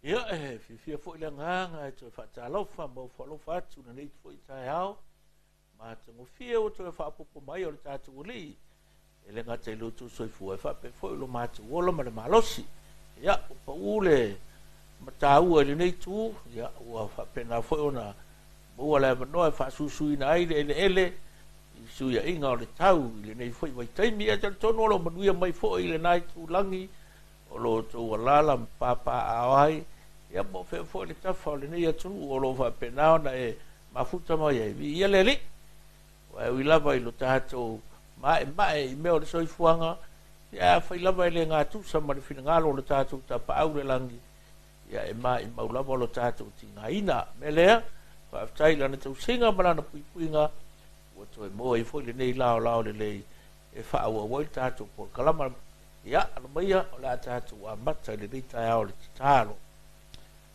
Ia fifia fo ile nganga to fa talofa mo fo fa tu na nei fo tai au ma te mo fia o to fa popo mai o le tatu li ele nga te lutu so fu fa pe fo lo ma tu lo ma le malosi ia po ule ma tau ele nei tu ia o fa pe na fo ona mo le no fa su ina ele ele su ia inga o le tau ile nei fo vai tai mi a to no lo ma mai fo ile nai tu langi o lo to wala papa ai ia mo fe fo le tafa le nei atu o lo fa pena na e mafuta mo ia ia le li wa wi lava i lo tato mai me o le soifuanga ia fa lava le nga tu sa ma le fina lo le tato ta pa au le langi ia e mai ma lava lo tato tinga ina me le fa tai la na tu singa ma na puinga o to mo i fo le nei lao le e fa o o tato por kalama ia no mai o la tato a mata le dei tai au le talo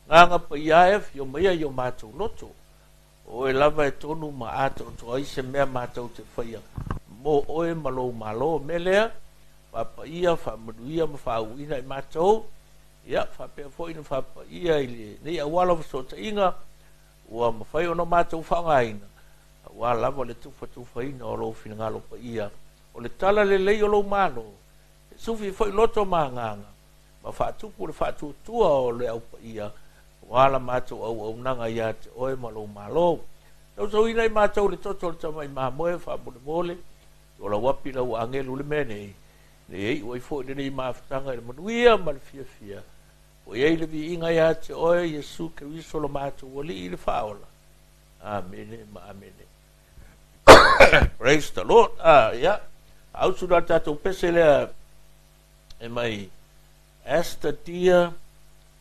nganga pa ia yo mai yo mato loto o e lava e tonu ma ato to ai se mea mato te faia mo oe malo melea pa ia fa maduia ma fa uina i mato ia fa pe fo ina fa ia ile nei a wala so te inga o ma fai ono mato fa ngaina wa lava le tu fa ina o lo fina ngalo pa ia o le tala le lei o lo malo sufi foi loto manganga ma fa tu tua o le au pa ia wala mato au nanga ia te oe malo so ina i mato le toto le tama i mamoe fa mole o la wapi la angelu le mene le ei o i fo le nei maftanga le manuia ma le fia o ei le vi inga ia te oe Yesu ke wiso lo mato o li i le faola amen praise the Lord ya au suda tato pese le e mai as the deer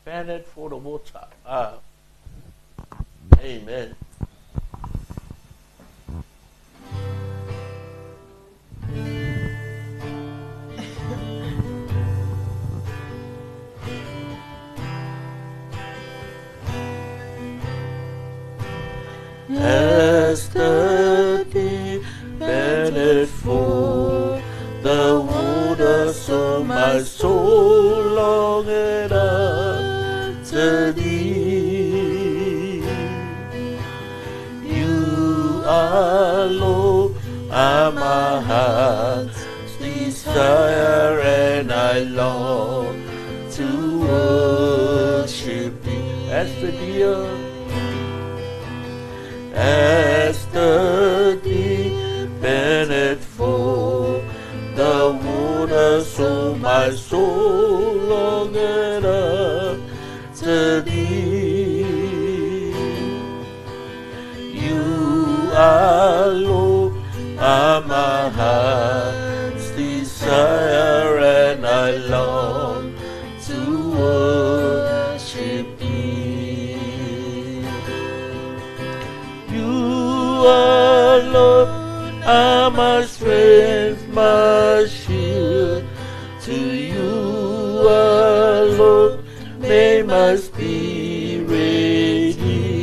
panted for the water. Amen. As the deer panted for the water, so my soul longed after thee. You are Lord, my heart's desire, and I long to worship thee. As the deep bendeth for the water, so my soul longeth after thee. You are Lord, my heart's desire, and I long to worship thee. You are Lord, my strength, my shield. To you, Lord, may my spirit yield.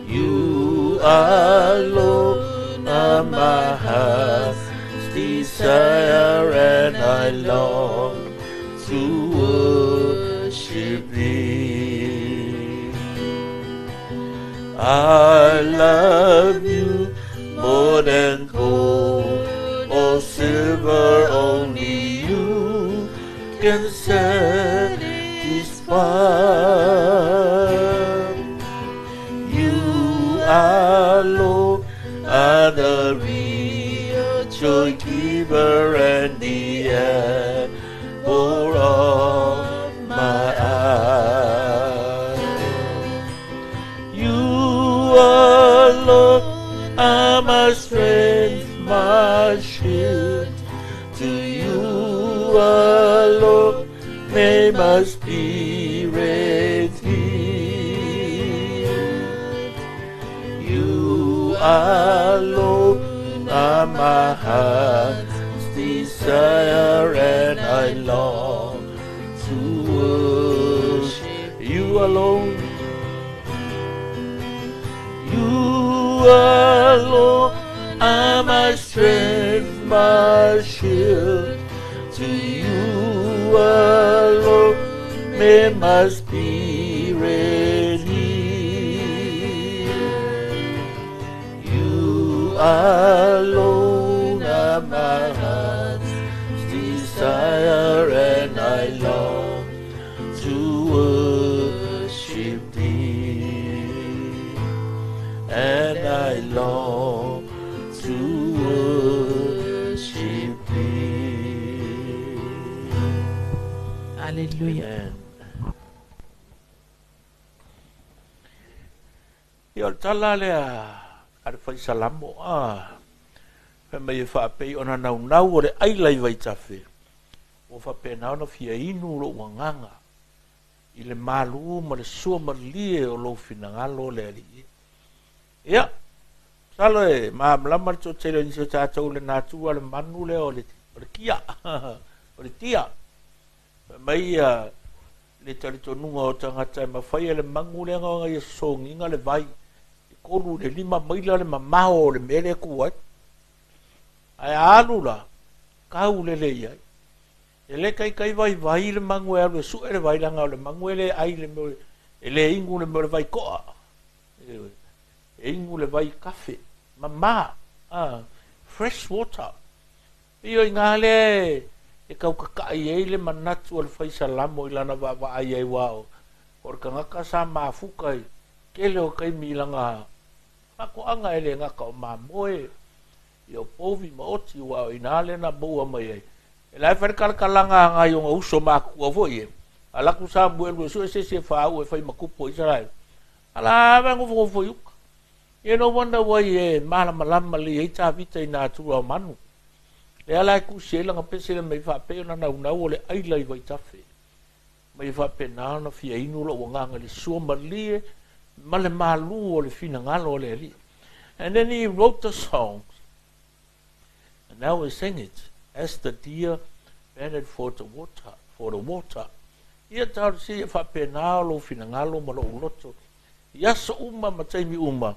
You are Lord, my heart's desire, and I long to worship thee. I love you more than gold or silver, only you can satisfy. You are Lord, are the real joy giver and the apple of my eye. You are Lord, are my strength, my shield. To you, Lord, may my spirit yield. You are Lord, are my heart's desire, and I long to worship you alone. You are Lord, are my strength, my shield. To you, Lord, they must be ready. You alone are my heart's desire, and I long to worship thee, and I long to worship thee. Hallelujah. Yo tala lea ar fai salamo pe mai fa pe ona nau ore ai lai vai tafe o fa pe na fia inu lo nganga ile malu ma le so ma lie o lo finangalo le ali ya salo e ma mlama to tele ni so ta to le na tu le manu le o le kia o le tia mai le tali to nunga o tanga tai ma fai le mangu le nga ia so nginga le vai kolu le lima maila le mamao le mele kuat ai alula kau le ia ele kai vai le mangu le su le vai langa le mangu le ai le ele ingu le mo le vai koa ingu le vai kafe mama fresh water io ngale e kau ka ai le manatu le fai salamo ilana va ai ai wao por kanga ka sa mafukai kele o kai milanga ako anga ele nga ka ma moe yo povi ma oti wao inale na boa mai e lai fer kalanga nga yo uso ma ku vo ye ala ku sa buel so se fa o fai makupo Israel ala va ngo vo yu you no wonder why mala li ita vita ina tu o manu le ala ku se langa pese mai fa pe na na le ai lai vai tafe mai fa pe na na fia inu lo nga le so malie male malu o le fina ngalo le ali. And then he wrote the songs, and now we sing it as the deer panted for the water. Ia tau si fa pe na lo fina ngalo ma lo loto ia so uma mataimi uma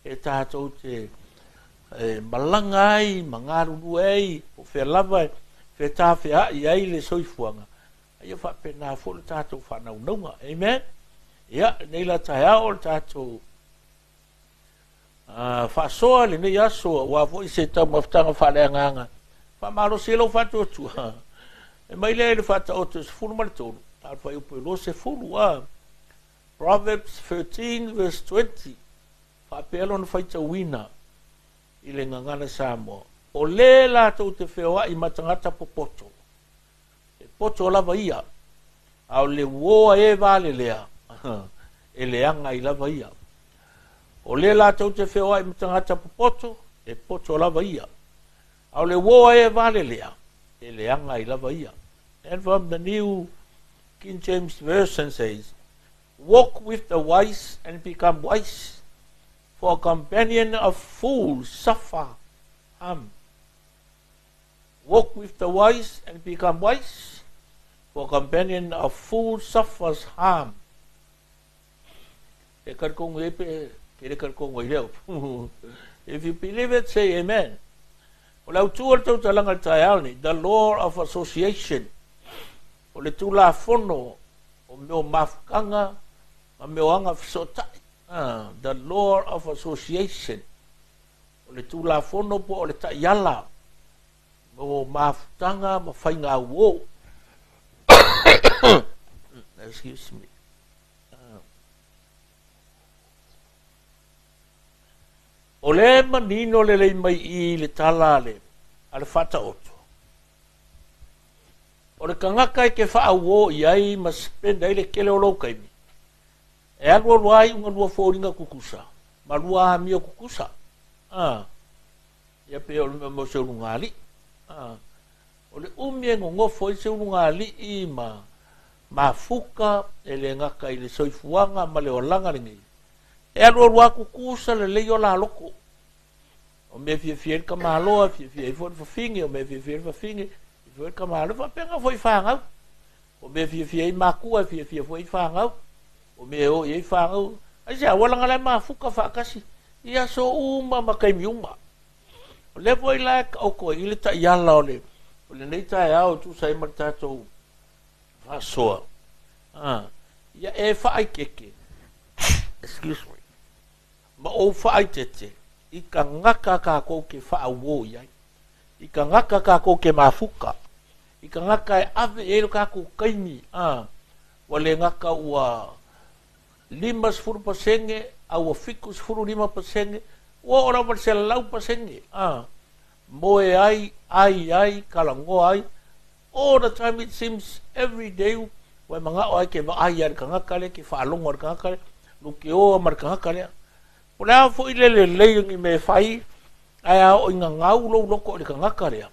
e tātou te malangai mangaru ei o fe lava fe ta fe ai ai le soifuanga ia fa pe na fo le tātou fa na unga. Amen. Ia nei la taia o tātou fa soa le nei aso wa fo se ta maftanga fa le nganga fa malo se lo fa tu e mai le fa ta o te fulu mal tonu ta fa upo lo se fulu Proverbs 13 verse 20 fa pelon fa ta wina ile nganga samo o le la to te fewa I matangata popoto e poto la vaia au le wo e vale lea e le anga I lava ia o le la tau te whewai I matangata popoto e poto lava ia au le woa e vale lea e le anga I lava ia. And from the New King James Version says, walk with the wise and become wise, for a companion of fools suffer harm. Walk with the wise and become wise, for a companion of fools suffers harm. If you believe it, say amen. The law of association. O le tula fono o meo mafkanga ma meo anga fisotai. The law of association. O le tula fono po o le taiala. Mo mafkanga ma whainga uo. Excuse me. O le manino le lei mai I le tala le ale fata oto. O le kangaka ke wha uo iai ma spenda I le kele o lau kaimi. E alua luai unga lua fōringa kukusa. Ma lua amia kukusa. Ia pe o le mo se urungali. O le umie ngofo I se urungali I ma fuka e le ngaka I le soifuanga ma le olanga ringi. E alua lua kukusa le leo la loko. O me fie ka maloa, fie fo fa fingi, o me fie fa fingi, fie ka maloa fa penga foi fanga. O me fie makua, fie foi fanga. O me o ye fanga. Ai ja wala ngala ma fuka fa kasi. Ia so uma ma kai miuma. O le foi la o ko ile ta yala ole. O le nei ta ya o tu sai martato fa soa. ia e whaai keke. Excuse me. Ma o whaai tete. I ka ngaka ka kou ke whaawō iai. I ka ngaka ka kou ke mafuka. I ka ngaka e ave e lo ka kou kaimi. Wale ngaka ua 5% au fikus 5%. Ua ora wa se lau pasenge. Moe ai, kalango ai. All the time it seems every day wai mga o ai ke wa ai ar ka ngaka le ke whaalongo ar ka ngaka le. Luke o amar ka ngaka le. Pula fo ile le ngi me fai ai o inga ngau lo loko le ka ngaka le.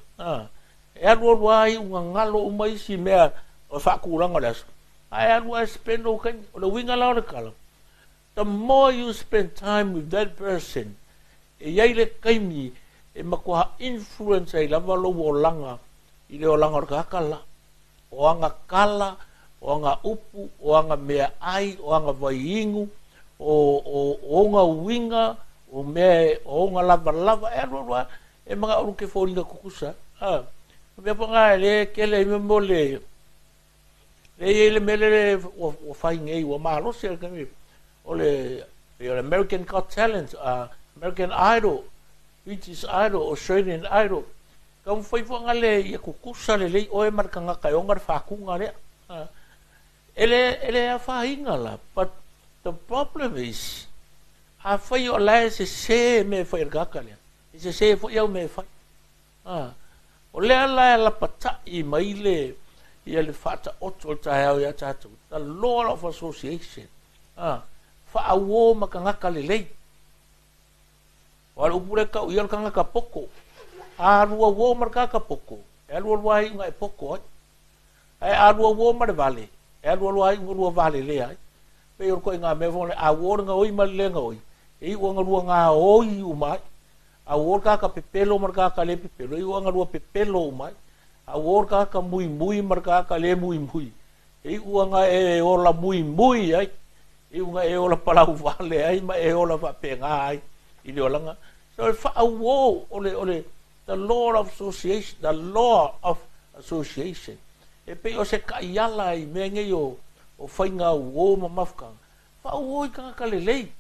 E alu wai unga ngalo umai si mea o whakuranga le aso. Ai alu ai spend o kan o le winga lao le kala. The more you spend time with that person, e iai le kaimi e makuha influence ai lava lo o langa i le o langa o ka kala. O anga kala, o anga upu, o anga mea ai, o anga vaiingu, o nga winga, o mea, o nga lava, e alu e mga uru ke fōringa kukusa. Mea panga le kele me mo le le mele o whaingei o mahalosi al kami o le American Got Talent, American Idol, British Idol, Australian Idol. Kau whaifuanga le ia kukusa le lei oe markanga kai ongar whakunga le. Ele a whainga la, but the problem is a whai o lai se me whai rgaka le. Se whai au me whai. O lea lai la pata i maile ia le whata oto tae au ia tātou. The law of association. Whaawō makangaka le lei. Wale upure ka uiar kangaka poko. Arua wō markaka poko. E alua luai inga e poko ai. E arua wō mare vale. E alua luai inga lua vale le ai. Pe orko inga me vone a wō nga oi male nga oi. E uanga lua ngā oi umai. A wō kaka pepelo markaka le pepelo. E uanga lua pepelo umai. A wō kaka mui markaka le mui. E uanga e ola mui ai. E unga e ola palau vale ai ma e ola whapenga ai. I le olanga. So e whaawō ole the law of association. E pe o se kaiala i mea ngei o whainga uō ma mafkanga. Whaawō i kanga le lei.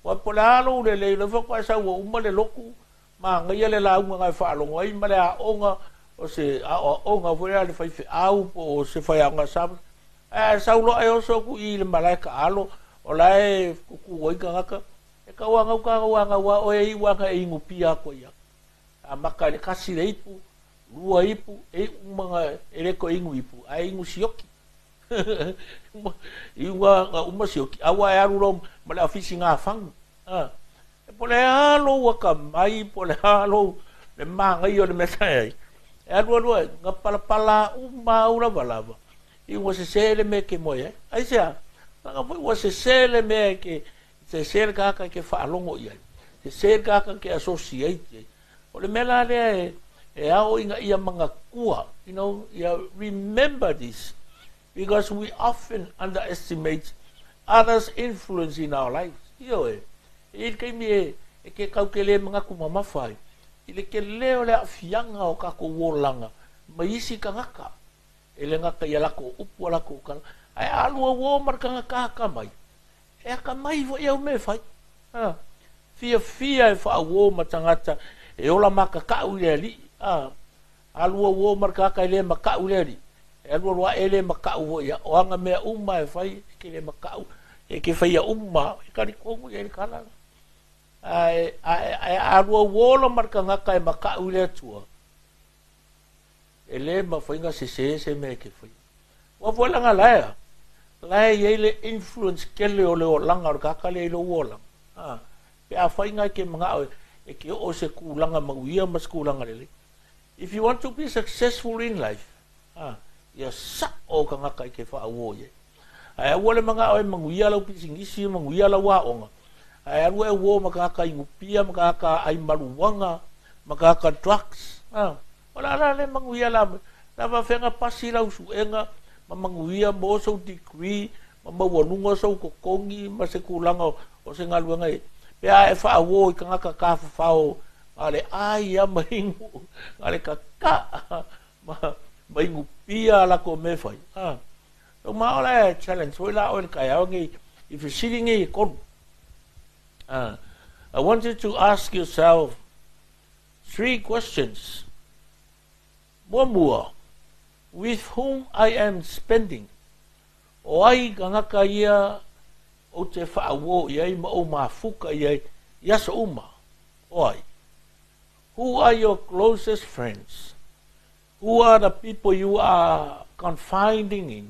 Wa pole alo le lei, le whakwa sa ua uma le loku, ma ngai le la unga ngai whaalongo ai, ma le a onga, o se a onga whea le whaife au, o se whai anga sabu. Saulo ai o soku i le malaika alo, o lae kuku oika ngaka, e ka wanga wa o e iwanga e ingu pia ko ia. A maka le kasi le ipu, lua ipu, e umanga e reko ingu ipu, a ingu sioki. Iunga uma sioki, awa e aruro ma le afisi ngā whangu. E pole alo waka mai, pole alo le mangai o le metai. E arua, ngā palapala uma ura walava. Iunga se sele me ke moe, ai sea, nga fai se sele me ke, se sele kaka ke whaalongo iai, se sele kaka ke associate. O le mela lea e ao inga ia mga kua, you know, remember this, because we often underestimate others' influence in our lives. Io e kei mi e ke kau ke le mga kumamawhai, i le ke leo le afianga o kako wolanga, ma isi ka ngaka, e le ngaka ia lako upu lako kala, ai alua wo marka ngaka ka mai, e aka mai vo iau me fai, fia e wha wo matangata, e ola maka ka ule li, alua wo marka ka ele maka ule li, e alua roa ele maka uvo ia, o anga mea uma e fai, ke le maka u, e ke fai a uma, e kari kongu e le kala, alua wo la marka ngaka e maka ule atua, ele ma whainga se me ke whai. Wa whalanga laia. Laia iei le influence kele o le o langa o kaka le ilo uolang. Pe a whainga ke mga au e ke o se kulanga mauia mas kulanga lele. If you want to be successful in life, ia sa o ka ngaka i ke wha awo ye. Ai awo le mga au e manguia lau pisingisi, manguia lau waonga. Ai aru e uo makaka ingupia, makaka ai maruwanga, makaka drugs. Wala le manguia la whenga pasi lau suenga, ma manguia mo so degree, ma mawanunga so kokongi, ma se kulanga o se ngaluanga e. Pea e wha awo i ka ngaka ka whao, ma le ai a maingu, ma le kaka, ma ingu pia la ko me whai. So ma ole challenge foi la o kai au ngi if you sitting ngi kon I want you to ask yourself 3 questions. Mua, with whom I am spending. O ai ngaka ia o te whaawo iai ma o mafuka iai yasa uma. O ai. Who are your closest friends? Who are the people you are confiding in?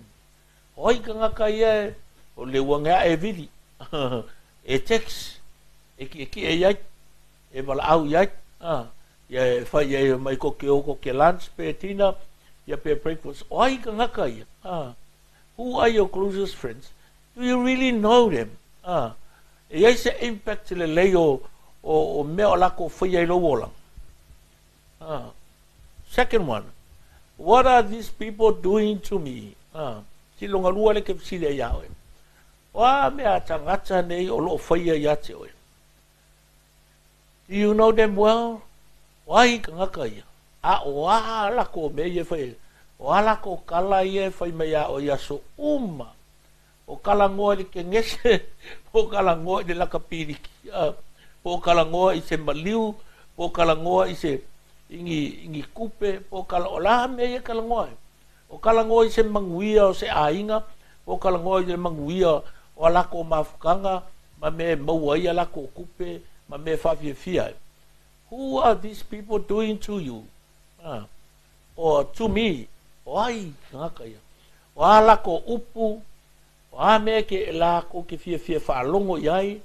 O ai ngaka ia o le wanga e vili. E text. E ki e iai. E wala au iai. Ia fai ia mai ko ke lunch pe tina. Ia pe breakfast. O ai ngaka ia. Who are your closest friends? Do you really know them? E ai se impact le leo o mea o lako whai ai lo wolang. Second one, what are these people doing to me? Si longa lua le ke psile iawe. Wa mea tangata nei o lo whai ai ate oe. Do you know them well? Wai ka ngaka ia. A o a lako me ye whai. O a lako kala ye whai mea o yaso uma. O kala ngoa li ke ngese. O kala ngoa i le laka piriki. O kala ngoa i se maliu. O kala ngoa i se ingi kupe. O kala o laha me ye kala ngoa. O kala ngoa i se manguia o se ainga. O kala ngoa i se manguia o lako mafukanga. Ma me maua ia lako kupe. Ma me whawhia fia. Who are these people doing to you? Or to me? O ai, ngaka ia. O a lako upu. O a mea ke e lako ke fia whaalongo iai.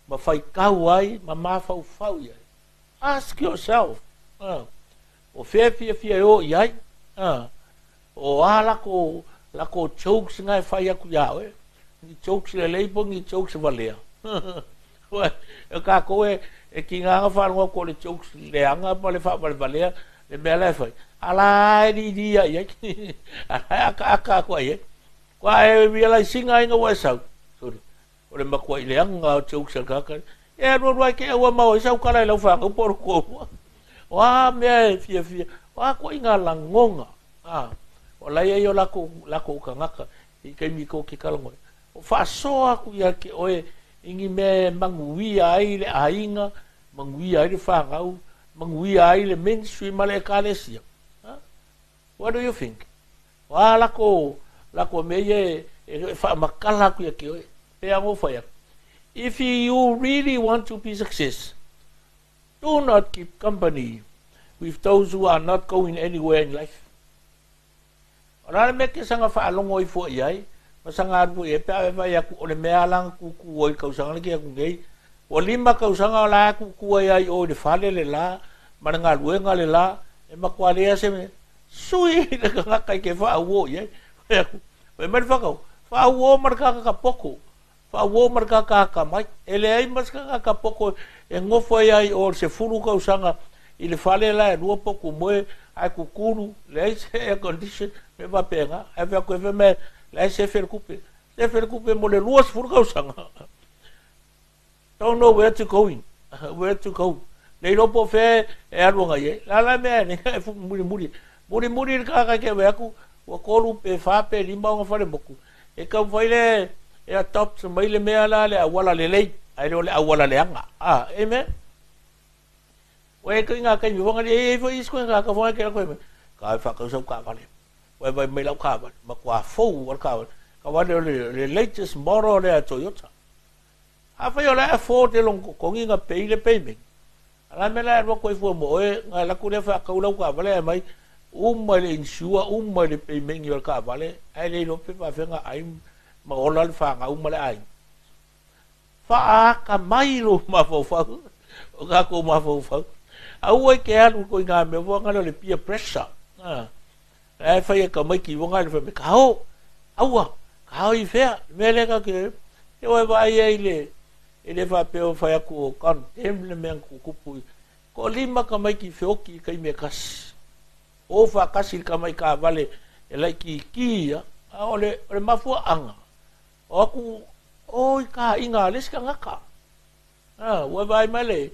Ma whai kau ai. Ma mawhau whau iai. Ask yourself. O fia o iai. O a lako jokes ngai whai aku iau. Ni jokes le leipo, ni jokes valea. E ka koe e ki nganga whanua ko le jokes leanga pa le valea. Le mea lai whai. Ala e di ia iai. Ala aka koe iai. Kwa e realize singa inga wa sau. Sorry. O le makua i leanga o jokes al kaka. E anua ke awa mau i sau kala i lau whanga uporo kua. Wa mea e fia. Wa ko inga langonga. O lai e o lako ukangaka. I kai miko ki kalangoe. O whasoa ku ia ke oe ingi me manguia ai le ainga. Manguia ai le whangau. Manguia ai le mainstream ale kalesia. What do you think? Wa lako me ye makala ku ia ke oe. Pea ngo whaya. If you really want to be success, do not keep company with those who are not going anywhere in life. Ora me ke sanga whaalongo i fo iai. Masanga arpu e pea vai aku o le mea lang kuku oi kausanga ki aku ngei. O lima kausanga o la kuku ai o le fale le la. Maranga luenga le la. E makualea se me. Sui le kakakai ke whaawo iai. E mari whakau. Whaawo maraka ka poko. Whaawo maraka ka mai. E le ai maska ka poko. E ngofo ai o se furu kausanga. I le fale la e lua poko moe. Ai kukuru. Le ai se air condition. Me va penga. Ai whako e me. Lai se fer kupe. Se fer kupe mo le luas furu kausanga. Don't know where to go in. Where to go. Nei lopo fe e aluanga ye. La mea ne e fu muri. Muri ka ke we aku. Wa kolu pe fa pe limba nga fale moku. E ka faile e a top se mai le mea la le awala le lei. Ai le awala le anga. Amen. We ka nga ka mi wanga e fo isko nga ka fo ke ko me. Ka fa ka so ka vale. Vai mai lau kawan, ma kua fou war kawan. Kawan le latest model le Toyota. Hawhai o le a Ford e longo kongi nga pei le peiming. Ala me la erwa koe fua mo e, nga laku le whakau lau ka vale mai, le insua, le peiming i ka vale, ai le no pe whawhenga ai, ma ola le whanga le ai. Whaaka mai lo ma fau, o ka ko ma fau. Au e ke alu koe ngā me wanga le peer pressure. E whai ka mai ki wonga le whai me kao. Aua, kao i whea. Me le ka ke. E wai vai e le. E le wha peo whai aku o kan. Tem le mea kukupu. Ko lima ka mai ki whioki kai me kasi. O wha kasi ka mai ka vale. E lai ki ia. O le mafua anga. O aku. O i ka inga les ka ngaka. Wai vai mai le.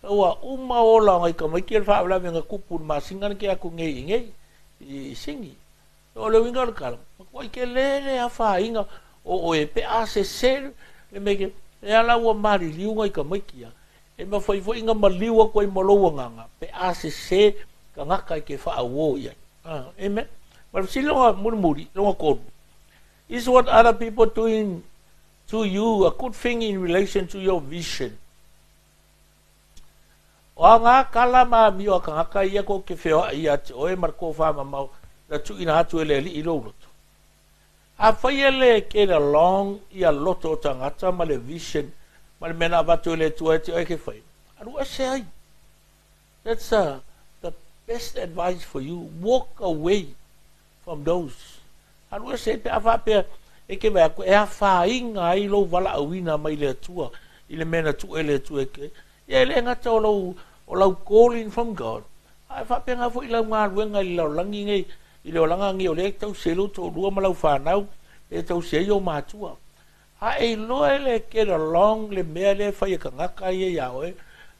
Ua uma ola ngai ka mai ki le wha awla me nga kupu. Ma singan ke aku ngei. I singi. o le winga le kala ko ke le a fa inga o e pe a se le me ke e ala wa mari liunga i ka makia e ma foi foi inga maliwa ko i molo nganga pe a se ka ngaka ke fa awo ya e me ma si lo muri lo ko is what other people doing to you a good thing in relation to your vision o nga kala ma mi o ka ngaka ia ko ke feo ia o e marko fa ma mau la tu ina atu ele li lo a faiele ke la long ia loto tangata ma le vision ma le mena vatu le tu e ke fai aru se ai that's the best advice for you walk away from those aru se pe ava pe e ke va e a fa inga i lo vala awina mai le tua i le mena tu ele tu e ke ia le ngata o lo calling from God ai fa pe nga fo i la nga luenga i lo langi ngai i le langa ngi o le tau selu to rua malau whanau e tau se yo mātua a e loe le get along le mea le whai ka ngaka i e au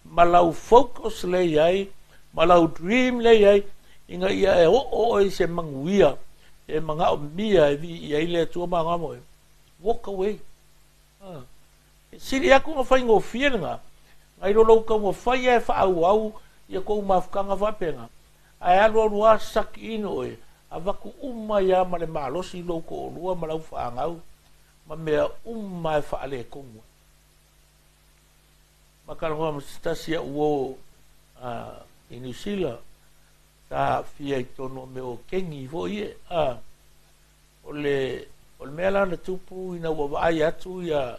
malau focus le iai malau dream le iai inga ia e o e se manguia e manga o mia e vi iai le tua manga moe walk away siri aku nga whai ngō whienga ngai lo ka ngō whai e wha au ia kou mafukanga whapenga ai alo rua saki ino e a vaku uma ia ma le malosi lo ko rua ma lau whaangau ma mea uma e whaale kongu ma karangoa ma stasia uo i New Zealand ta fia i tono me o kengi vo ie o le mea lana tupu ina ua vaai atu ia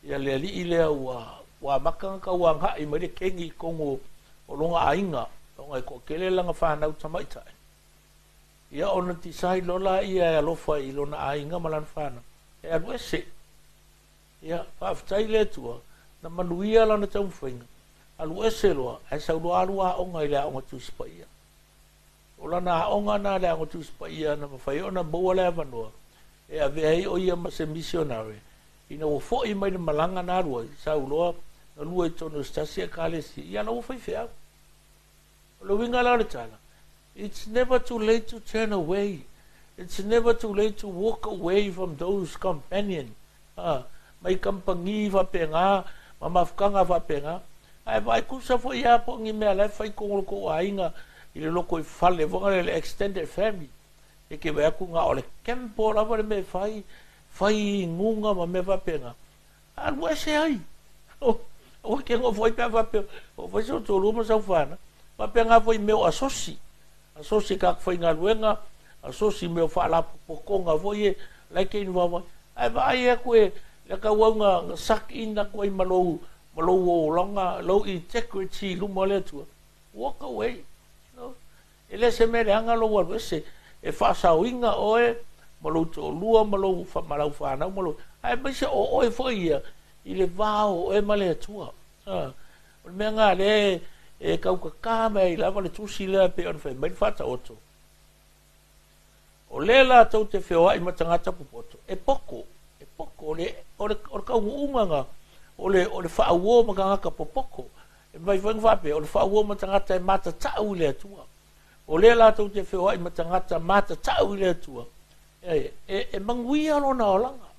le ali i lea ua makanga ka ua ngai ma le kengi kongu o longa ainga longa i ko kele langa whanau tamaitai ia ona ti sai lola ia e alofa i lona ainga malan whana e anu ese ia whaaftai le tua na manuia lana tau whainga alu ese loa e saulo alua onga i lea onga tuspa ia o lana onga na lea onga tuspa ia na mawhai ona maua lea vanua e a vehei o ia ma se missionary ina o fo i mai na malanga na rua sauloa na lua i tono stasia kalesi ia na ufai fea o lo winga lana tala. It's never too late to turn away. It's never too late to walk away from those companions. Mai kampangi va penga, mamafkanga va penga. Ai vai kusa fo ia po ngi mea lai fai ko ainga i le loko i fale vonga le extended family. E ke vai ku nga ole kempo la va me fai ngunga ma me va penga. Al wa se ai. O ke ngo foi pe va pe. O foi so to luma sa fana. Va penga foi meu asosi. Asosi ka foi nga luenga, asosi meu fala pokonga foi like in wa. Ai vai e ko le ka wanga sak in na ko i malo o longa low integrity lu mole tu. Walk away. No. Ele se me anga lo wa se e fa sa winga oe malo to lua malo fa malo fa na malo. Ai ba se o e foi ia i le vao e male tu. O me nga le e kau ka mai lava le tusi le pe on fe mai fata oto o le la tau te feo ai matangata pupoto e poko le o kau umanga o le fa wo manga ka popoko e mai va pe o le fa wo matangata e mata tau le tua o le la tau te feo ai matangata mata tau le tua e manguia lo na olanga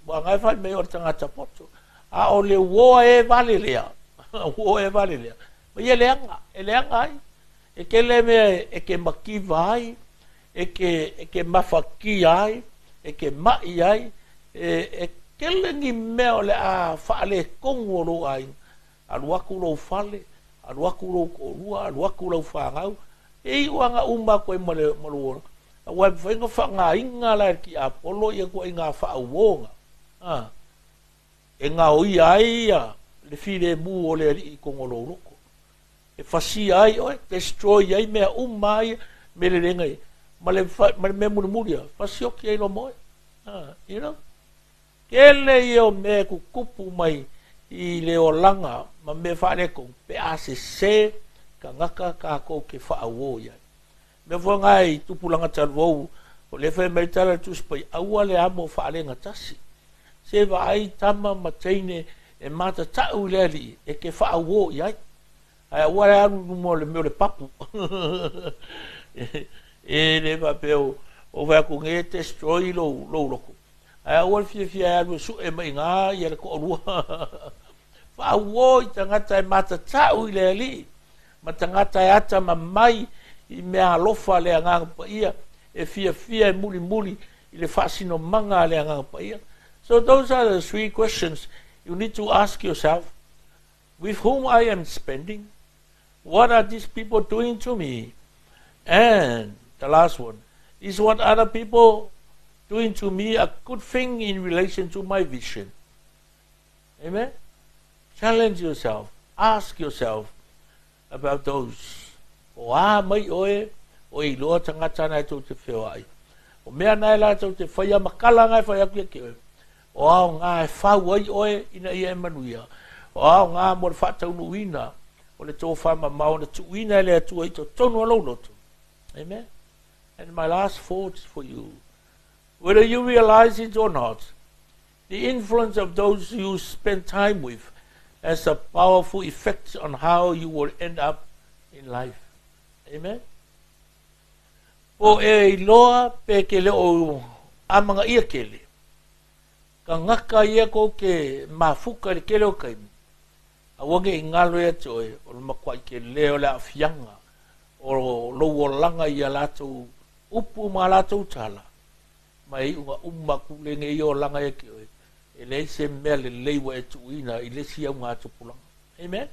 wa ngai fa me o tangata poto o le wo e vale lea o e vale lea ma ia leanga ai e ke le me e ke maki vai e ke mafaki ai e ke mai ai e ke le ni me o le a fale kongo lo ai alu aku lo fale alu aku lo korua alu aku lo fangau e wanga umba ko male malo wa vengo fanga inga la ki apolo ia ko inga fa wonga e nga o ia le file mu o le i kongolo roko e fasi ai o destroy ai me mai me le ngai male me muria fasi o ki no mo you know kele yo me ku kupu mai i le olanga ma me fa le ko pe se ka ngaka ka ko ke fa wo ia me vo ngai tupulanga talvo o le fe me tala tu spai aua le amo fa le ngatasi se va ai tama mataine e mata tau leli e ke fa wo ia ai wala mo le papu E le va pe o va ku nge destroy lo loko. Ai o fia lu su e mai nga ia le ko rua. Fa wo I tangata mata tau le ali. Ma tangata ata mai I mea alofa le anga pa ia e fia muli I le fasino manga le anga pa ia. So those are the 3 questions you need to ask yourself. With whom I am spending? What are these people doing to me? And the last one, is what other people doing to me a good thing in relation to my vision? Amen? Challenge yourself. Ask yourself about those. O mai oe, o I loa tangata nai tau te wheo ai. O mea nai la tau te whaia makala ngai whaia kia ki oe. O au ngā e whau ai oe ina ia e manuia. O au ngā mo le whatau nuina. O le tō whama mau na tuina le atua I to tonu alau lotu. Amen? And my last thought for you. Whether you realize it or not, the influence of those you spend time with has a powerful effect on how you will end up in life. Amen? Po e loa pe ke le o amanga ia kele. Ka ngaka ia ko ke mafuka le kele o kaimi. A wange I ngalo ia toe, o le makwa I ke leo le afianga, o lo langa ia lato upu ma lato tala. Mai unga umaku le nge o langa ia ke oe. E le se mea le leiwa e tuina, I le sia unga atu pulanga. Amen?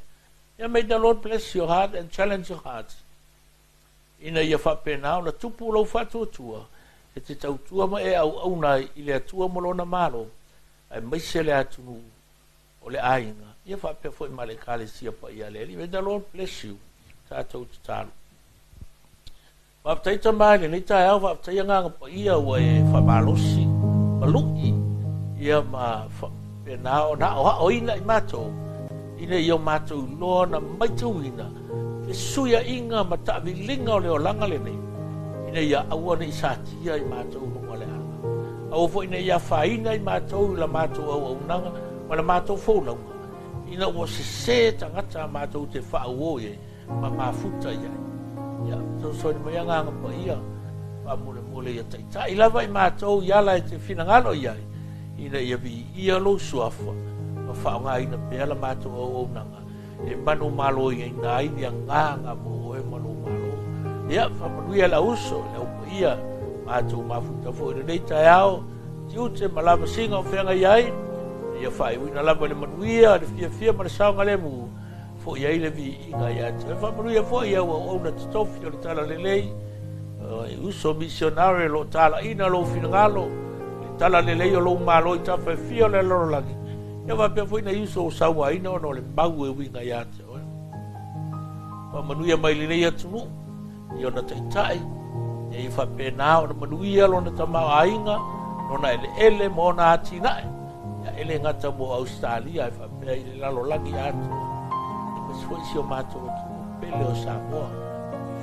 Yeah, may the Lord bless your heart and challenge your heart. Ina ia whapena, na tupu lau whatuatua, e te tautua ma e au nai, I le atua molona malo, ai maise le atunu, o le ainga. Ia whapea fo I male kale sia pa ia le. May the Lord bless you. Tātou te tālu. Whaptaita mai le nei tai au whaptaia nganga pa ia ua e whamalosi, malui, ia ma whapena o na o ina I mātou. Ina I o mātou loa na maitauina, ke suia inga ma tavi linga o leo langa le nei. Ina ia aua nei sātia I mātou nunga le anga. Au fo ina ia whaina I mātou la mātou au nanga, ma la mātou fōlaunga. Ina ua se tangata mātou te whaauoe, ma mafuta iai. Ia, so ni mai nganga pa ia, pa mole ia taita. I lava I mātou iala e te whinangalo iai, ina ia vi ia lo suafa, ma whaonga ina pēa la mātou au nanga. E manu malo ia ina ini a nganga mo e manu malo. Ia, whamanuia la uso, le upa ia, mātou mafuta fo ina nei tai au, tiute malama singa o whenga iai, ia whai wina lava le manuia, le fia ma le saonga le mu, fo ia ile vi inga ia te. Whamanuia fo ia ua ona te tofi o le tala le lei, uso misionare lo tala ina lo finangalo, le tala le lei o lo malo I tawhai fia le loro lagi. Ia wapea fo ina uso o saua ina o no le mau e winga ia te. Whamanuia mai le nei atunu, I ona taitai, ia I whapea nao na manuia lo na tamau ainga, no na ele mo na atinae. Ia ele ngata mo Australia, I whapea I le lalo lagi atu.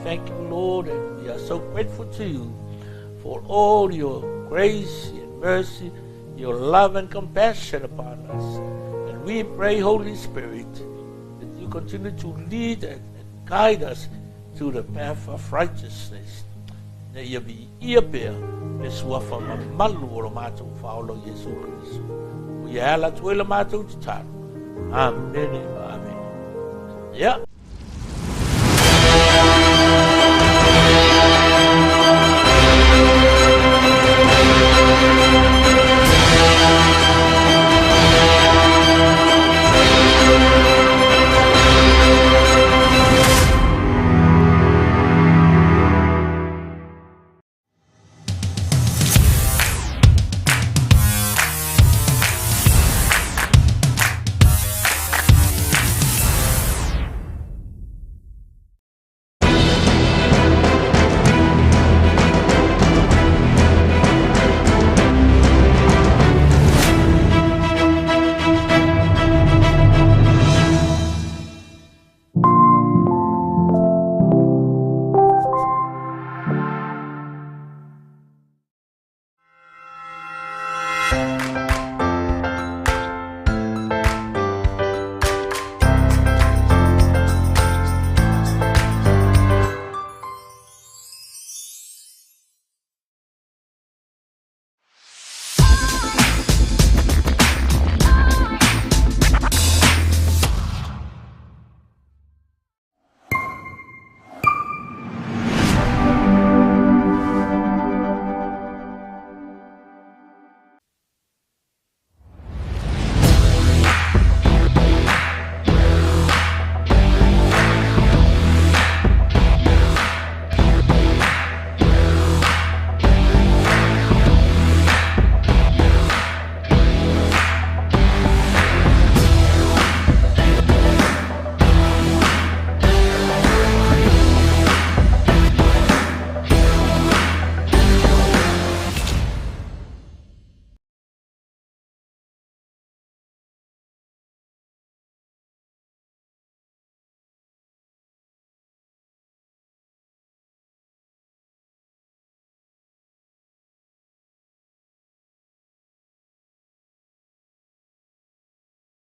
Thank you, Lord, and we are so grateful to you for all your grace and mercy, your love and compassion upon us. And we pray, Holy Spirit, that you continue to lead and guide us to the path of righteousness. Na ia vi ia pea le suafa mamalu o lo mātou whaolo Jesu Christu. Ia ala tuela mātou te tāru. Amen. Amen. Yeah.